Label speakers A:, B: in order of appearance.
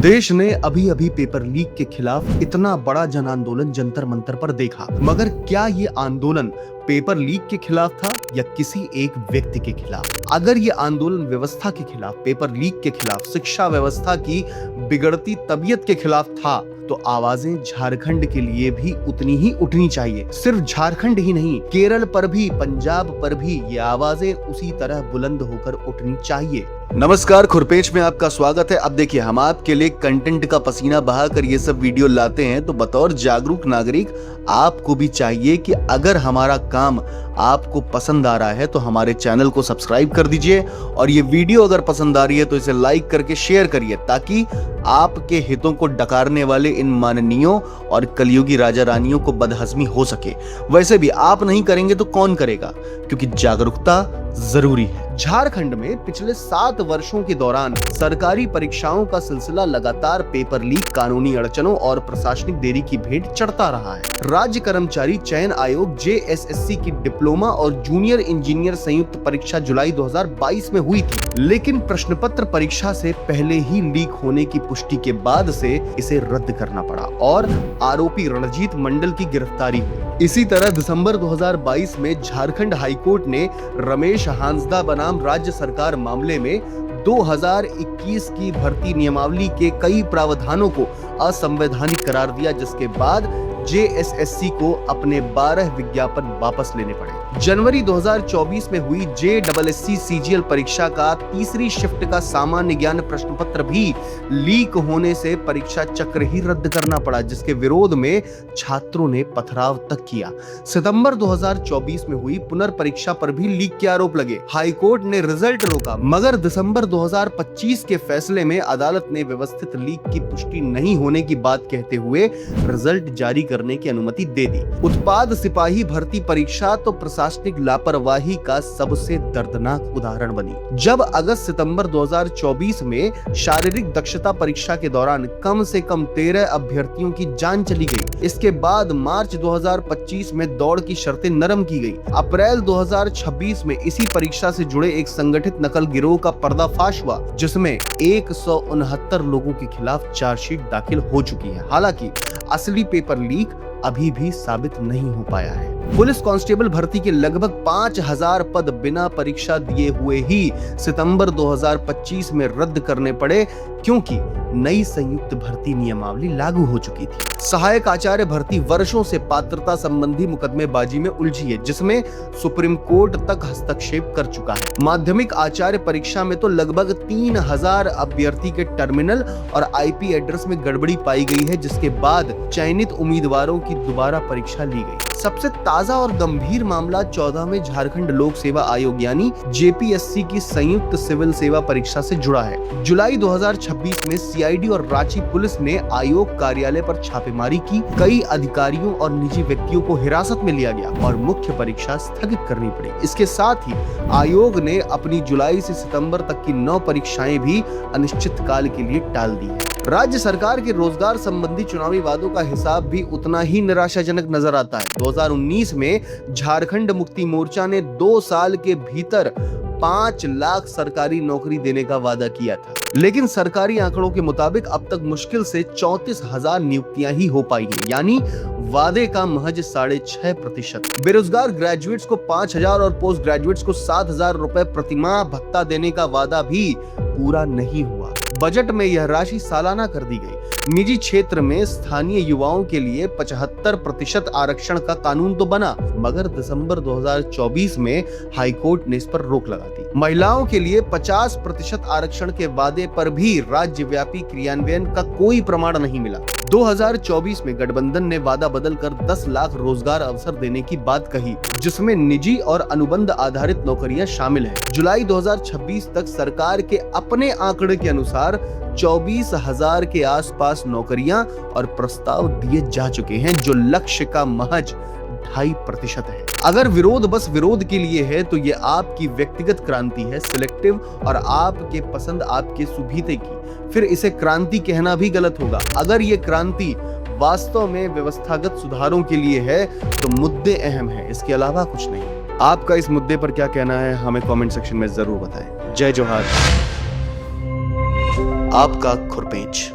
A: देश ने अभी अभी पेपर लीक के खिलाफ इतना बड़ा जन आंदोलन जंतर मंतर पर देखा, मगर क्या ये आंदोलन पेपर लीक के खिलाफ था या किसी एक व्यक्ति के खिलाफ? अगर ये आंदोलन व्यवस्था के खिलाफ, पेपर लीक के खिलाफ, शिक्षा व्यवस्था की बिगड़ती तबीयत के खिलाफ था, तो आवाजें झारखंड के लिए भी उतनी ही उठनी चाहिए। सिर्फ झारखंड ही नहीं, केरल पर भी, पंजाब पर भी ये आवाजें उसी तरह बुलंद होकर उठनी चाहिए। नमस्कार, खुरपेच में आपका स्वागत है। अब देखिए, हम आपके लिए कंटेंट का पसीना बहाकर ये सब वीडियो लाते हैं, तो बतौर जागरूक नागरिक आपको भी चाहिए कि अगर हमारा काम आपको पसंद आ रहा है तो हमारे चैनल को सब्सक्राइब कर दीजिए, और ये वीडियो अगर पसंद आ रही है तो इसे लाइक करके शेयर करिए, ताकि आपके हितों को डकारने वाले इन माननीयों और कलयुगी राजा रानियों को बदहजमी हो सके। वैसे भी आप नहीं करेंगे तो कौन करेगा, क्योंकि जागरूकता जरूरी है। झारखंड में पिछले 7 वर्षों के दौरान सरकारी परीक्षाओं का सिलसिला लगातार पेपर लीक, कानूनी अड़चनों और प्रशासनिक देरी की भेंट चढ़ता रहा है। राज्य कर्मचारी चयन आयोग JSSC की डिप्लोमा और जूनियर इंजीनियर संयुक्त परीक्षा जुलाई 2022 में हुई थी, लेकिन प्रश्न पत्र परीक्षा से पहले ही लीक होने की पुष्टि के बाद से इसे रद्द करना पड़ा और आरोपी रणजीत मंडल की गिरफ्तारी हुई। इसी तरह दिसंबर 2022 में झारखंड हाईकोर्ट ने रमेश हांसदा बनाम राज्य सरकार मामले में 2021 की भर्ती नियमावली के कई प्रावधानों को असंवैधानिक करार दिया, जिसके बाद JSSC को अपने 12 विज्ञापन वापस लेने पड़े। जनवरी 2024 में हुई JSSC CGL परीक्षा का तीसरी शिफ्ट का सामान्य ज्ञान प्रश्न पत्र भी लीक होने से परीक्षा चक्र ही रद्द करना पड़ा, जिसके विरोध में छात्रों ने पथराव तक किया। सितंबर 2024 में हुई पुनर्परीक्षा पर भी लीक के आरोप लगे। हाईकोर्ट ने रिजल्ट रोका, मगर दिसंबर 2025 के फैसले में अदालत ने व्यवस्थित लीक की पुष्टि नहीं होने की बात कहते हुए रिजल्ट जारी करने की अनुमति दे दी। उत्पाद सिपाही भर्ती परीक्षा तो प्रशासनिक लापरवाही का सबसे दर्दनाक उदाहरण बनी। जब अगस्त सितंबर 2024 में शारीरिक दक्षता परीक्षा के दौरान कम से कम 13 अभ्यर्थियों की जान चली गई। इसके बाद मार्च 2025 में दौड़ की शर्तें नरम की गई। अप्रैल 2026 में इसी परीक्षा से जुड़े एक संगठित नकल गिरोह का पर्दाफाश हुआ, जिसमें 169 लोगों के खिलाफ चार्जशीट दाखिल हो चुकी है। हालांकि असली पेपर लीक अभी भी साबित नहीं हो पाया है। पुलिस कांस्टेबल भर्ती के लगभग 5000 पद बिना परीक्षा दिए हुए ही सितंबर 2025 में रद्द करने पड़े, क्योंकि नई संयुक्त भर्ती नियमावली लागू हो चुकी थी। सहायक आचार्य भर्ती वर्षों से पात्रता संबंधी मुकदमेबाजी में उलझी है, जिसमें सुप्रीम कोर्ट तक हस्तक्षेप कर चुका है। माध्यमिक आचार्य परीक्षा में तो लगभग 3000 अभ्यर्थी के टर्मिनल और IP एड्रेस में गड़बड़ी पाई गई है, जिसके बाद चयनित उम्मीदवारों की दोबारा परीक्षा ली गई। सबसे ताजा और गंभीर मामला 14वें झारखंड लोक सेवा आयोग यानी JPSC की संयुक्त सिविल सेवा परीक्षा से जुड़ा है। जुलाई 2026 में CID और रांची पुलिस ने आयोग कार्यालय पर छापेमारी की। कई अधिकारियों और निजी व्यक्तियों को हिरासत में लिया गया और मुख्य परीक्षा स्थगित करनी पड़ी। इसके साथ ही आयोग ने अपनी जुलाई से सितंबर तक की 9 परीक्षाएं भी अनिश्चित काल के लिए टाल दी है। राज्य सरकार के रोजगार संबंधी चुनावी वादों का हिसाब भी उतना ही निराशाजनक नजर आता है। 2019 में झारखंड मुक्ति मोर्चा ने 2 साल के भीतर 5 लाख सरकारी नौकरी देने का वादा किया था, लेकिन सरकारी आंकड़ों के मुताबिक अब तक मुश्किल से 34,000 नियुक्तियां ही हो पाई हैं, यानी वादे का महज 6.5%। बेरोजगार ग्रेजुएट्स को 5,000 और पोस्ट ग्रेजुएट्स को 7,000 रुपए प्रतिमाह भत्ता देने का वादा भी पूरा नहीं हुआ। बजट में यह राशि सालाना कर दी गई। निजी क्षेत्र में स्थानीय युवाओं के लिए 75% आरक्षण का कानून तो बना, मगर दिसंबर 2024 में हाईकोर्ट ने इस पर रोक लगा दी। महिलाओं के लिए 50% आरक्षण के वादे पर भी राज्यव्यापी क्रियान्वयन का कोई प्रमाण नहीं मिला। 2024 में गठबंधन ने वादा बदलकर 10 लाख रोजगार अवसर देने की बात कही, जिसमें निजी और अनुबंध आधारित नौकरियां शामिल हैं। जुलाई 2026 तक सरकार के अपने आंकड़े के अनुसार 24,000 के आसपास नौकरियां और प्रस्ताव दिए जा चुके हैं, जो लक्ष्य का महज 2.5% है। अगर विरोध बस विरोध के लिए है तो ये आपकी व्यक्तिगत क्रांति है, सिलेक्टिव और आपके पसंद आपके सुभीते की, फिर इसे क्रांति कहना भी गलत होगा। अगर ये क्रांति वास्तव में व्यवस्थागत सुधारों के लिए है तो मुद्दे अहम हैं, इसके अलावा कुछ नहीं। आपका इस मुद्दे पर क्या कहना है हमें कमेंट सेक्शन में जरूर बताएं। जय जोहार। आपका खुरपेच।